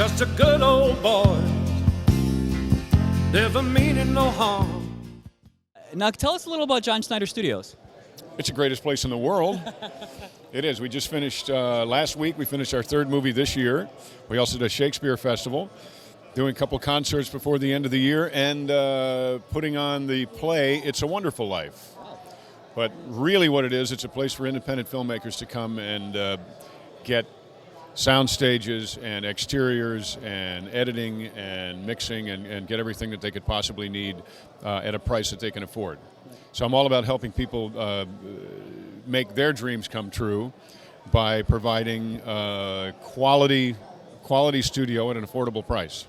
just a good old boy, never meaning no harm. Now, tell us a little about John Schneider Studios. It's the greatest place in the world. It is. We just finished, last week, we finished our third movie this year. We also did a Shakespeare Festival, doing a couple concerts before the end of the year, and putting on the play, It's a Wonderful Life. But really what it is, it's a place for independent filmmakers to come and get sound stages and exteriors and editing and mixing and get everything that they could possibly need at a price that they can afford. So I'm all about helping people make their dreams come true by providing quality studio at an affordable price.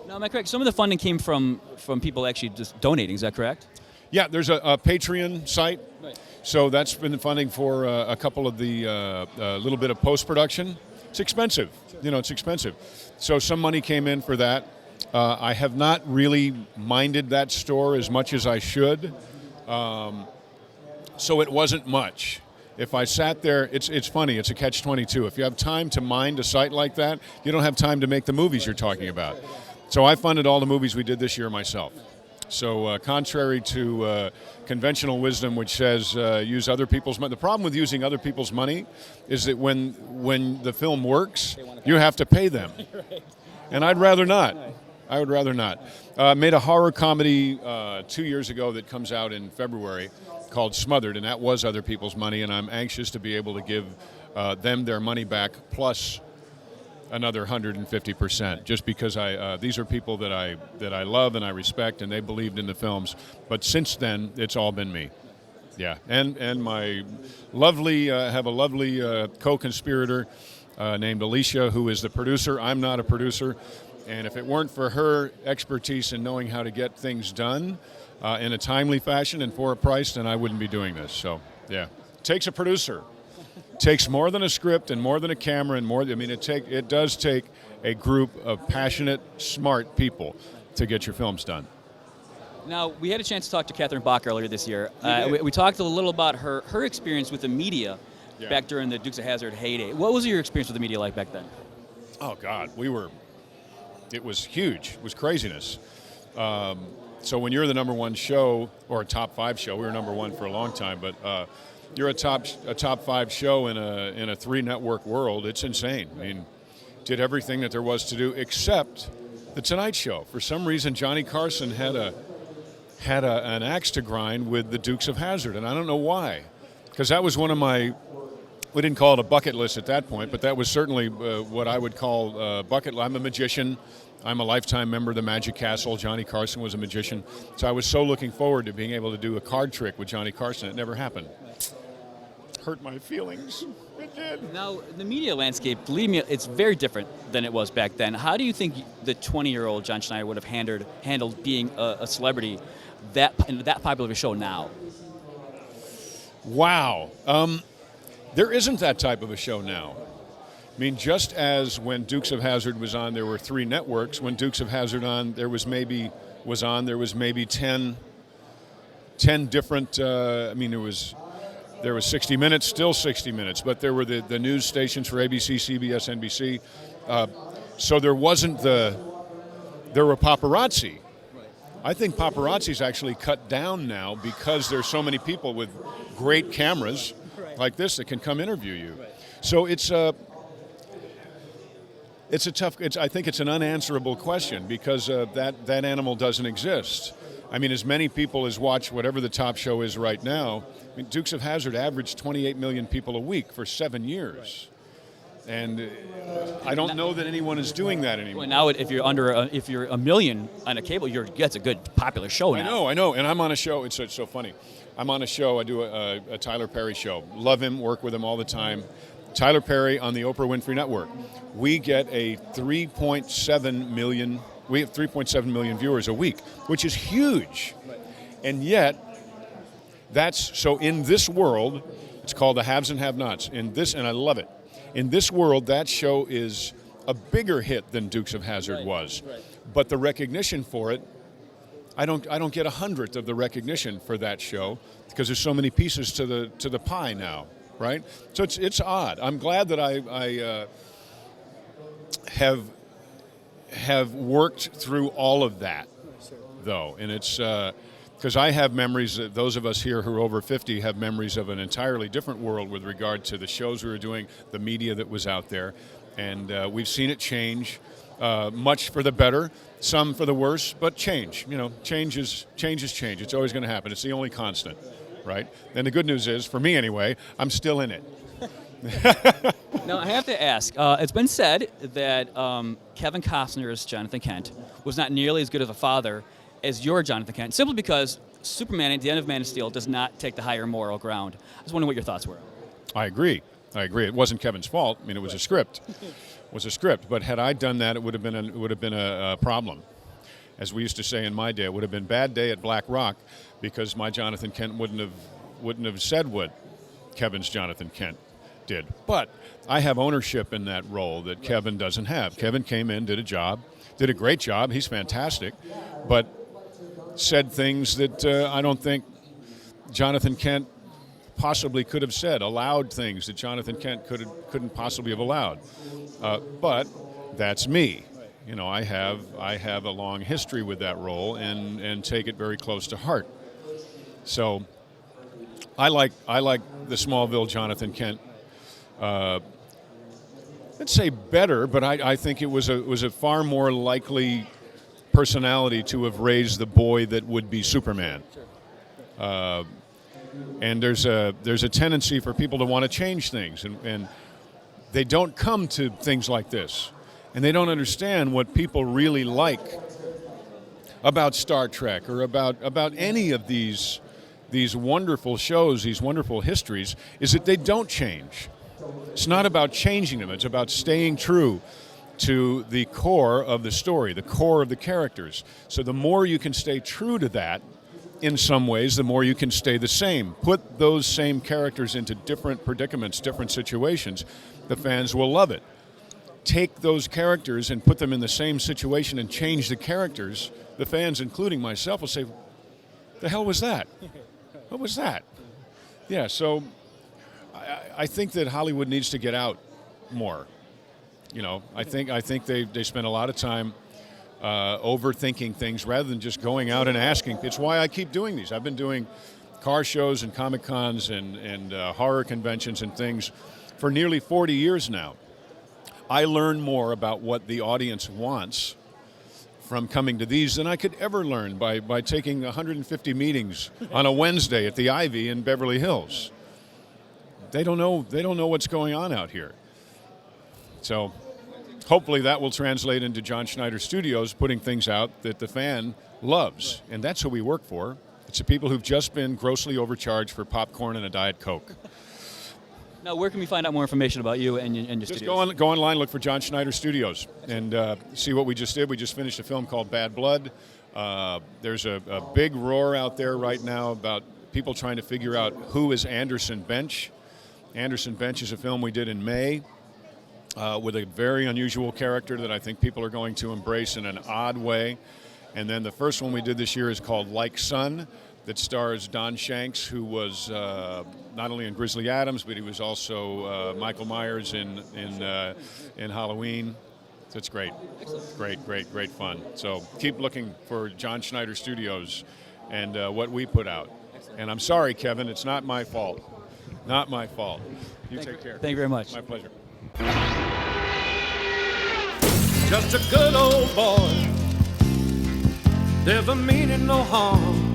Now, am I correct? Some of the funding came from people actually just donating, is that correct? Yeah, there's a Patreon site. Right. So that's been the funding for a couple of the little bit of post-production. It's expensive. You know, it's expensive. So some money came in for that. I have not really minded that store as much as I should. So it wasn't much. If I sat there, it's funny, it's a catch-22. If you have time to mind a site like that, you don't have time to make the movies you're talking about. So I funded all the movies we did this year myself. So contrary to conventional wisdom, which says use other people's money, the problem with using other people's money is that when the film works, you have to pay them. And I'd rather not. I would rather not. Made a horror comedy 2 years ago that comes out in February called Smothered, and that was other people's money, and I'm anxious to be able to give them their money back plus another 150%, just because these are people that I love and I respect, and they believed in the films. But since then, it's all been me. Yeah, and my lovely have a lovely co-conspirator named Alicia, who is the producer. I'm not a producer, and if it weren't for her expertise in knowing how to get things done in a timely fashion and for a price, then I wouldn't be doing this. So yeah, it takes a producer. Takes more than a script and more than a camera and more. I mean, it does take a group of passionate, smart people to get your films done. Now, we had a chance to talk to Catherine Bach earlier this year. We talked a little about her experience with the media back during the Dukes of Hazzard heyday. What was your experience with the media like back then? Oh God, it was huge. It was craziness. So when you're the number one show or a top 5 show, we were number 1 for a long time, but. You're a top 5 show in a 3-network world. It's insane. I mean, did everything that there was to do except the Tonight Show. For some reason, Johnny Carson had an axe to grind with the Dukes of Hazzard, and I don't know why, because that was one of my. We didn't call it a bucket list at that point, but that was certainly what I would call bucket. I'm a magician. I'm a lifetime member of the Magic Castle. Johnny Carson was a magician. So I was so looking forward to being able to do a card trick with Johnny Carson. It never happened. Hurt my feelings. It did. Now, the media landscape, believe me, it's very different than it was back then. How do you think the 20-year-old John Schneider would have handled being a celebrity in that popular of a show now? Wow. There isn't that type of a show now. I mean, just as when Dukes of Hazzard was on, there were 3 networks. When Dukes of Hazzard there was maybe 10 different. There was 60 Minutes, still 60 Minutes, but there were the news stations for ABC, CBS, NBC. So there were paparazzi. I think paparazzi's actually cut down now because there's so many people with great cameras like this that can come interview you. So it's a tough. I think it's an unanswerable question because that animal doesn't exist. I mean, as many people as watch whatever the top show is right now. I mean, Dukes of Hazzard averaged 28 million people a week for 7 years, and I don't know that anyone is doing that anymore. Well, now if you're a million on a cable, that's a good popular show now. I know, and I'm on a show. It's so funny. I'm on a show. I do a Tyler Perry show. Love him. Work with him all the time. Tyler Perry on the Oprah Winfrey Network. We get a 3.7 million. We have 3.7 million viewers a week, which is huge, and yet. So in this world, it's called the haves and have-nots. And I love it. In this world, that show is a bigger hit than Dukes of Hazzard was. Right. But the recognition for it, I don't get 1/100th of the recognition for that show because there's so many pieces to the pie now, right? So it's odd. I'm glad that I have have worked through all of that, though, and it's because I have memories. Those of us here who are over 50 have memories of an entirely different world with regard to the shows we were doing, the media that was out there, and we've seen it change, much for the better, some for the worse, but change. You know, change is change. It's always going to happen. It's the only constant, right? And the good news is, for me anyway, I'm still in it. Now, I have to ask, it's been said that Kevin Costner's Jonathan Kent was not nearly as good of a father as your Jonathan Kent, simply because Superman at the end of Man of Steel does not take the higher moral ground. I was wondering what your thoughts were. I agree. It wasn't Kevin's fault. I mean, it was a script. But had I done that, it would have been a problem. As we used to say in my day, it would have been bad day at Black Rock, because my Jonathan Kent wouldn't have said what Kevin's Jonathan Kent did. But I have ownership in that role that Kevin doesn't have. Kevin came in, did a great job. He's fantastic, but said things that I don't think Jonathan Kent possibly could have said, allowed things that Jonathan Kent couldn't possibly have allowed. But that's me. You know, I have a long history with that role and take it very close to heart. So I like the Smallville Jonathan Kent. Let's say better, but I think it was a far more likely personality to have raised the boy that would be Superman. And there's a tendency for people to want to change things, and they don't come to things like this, and they don't understand what people really like about Star Trek or about any of these wonderful shows, these wonderful histories, is that they don't change. It's not about changing them. It's about staying true to the core of the story, the core of the characters. So the more you can stay true to that, in some ways, the more you can stay the same. Put those same characters into different predicaments, different situations, the fans will love it. Take those characters and put them in the same situation and change the characters, the fans, including myself, will say, the hell was that? What was that? Yeah, so I think that Hollywood needs to get out more. You know, I think they spend a lot of time overthinking things rather than just going out and asking. It's why I keep doing these. I've been doing car shows and Comic Cons and horror conventions and things for nearly 40 years now. I learn more about what the audience wants from coming to these than I could ever learn by taking 150 meetings on a Wednesday at the Ivy in Beverly Hills. They don't know what's going on out here. So hopefully that will translate into John Schneider Studios putting things out that the fan loves. And that's who we work for. It's the people who've just been grossly overcharged for popcorn and a Diet Coke. Now, where can we find out more information about you and your Just studios? go online, look for John Schneider Studios, and see what we just did. We just finished a film called Bad Blood. There's a big roar out there right now about people trying to figure out who is Anderson Bench. Anderson Bench is a film we did in May with a very unusual character that I think people are going to embrace in an odd way. And then the first one we did this year is called Like Sun, that stars Don Shanks, who was not only in Grizzly Adams, but he was also Michael Myers in Halloween. So it's great. Excellent. Great fun. So keep looking for John Schneider Studios and what we put out. Excellent. And I'm sorry, Kevin, it's not my fault. Not my fault. You take care. Thank you very much. My pleasure. Just a good old boy, never meaning no harm.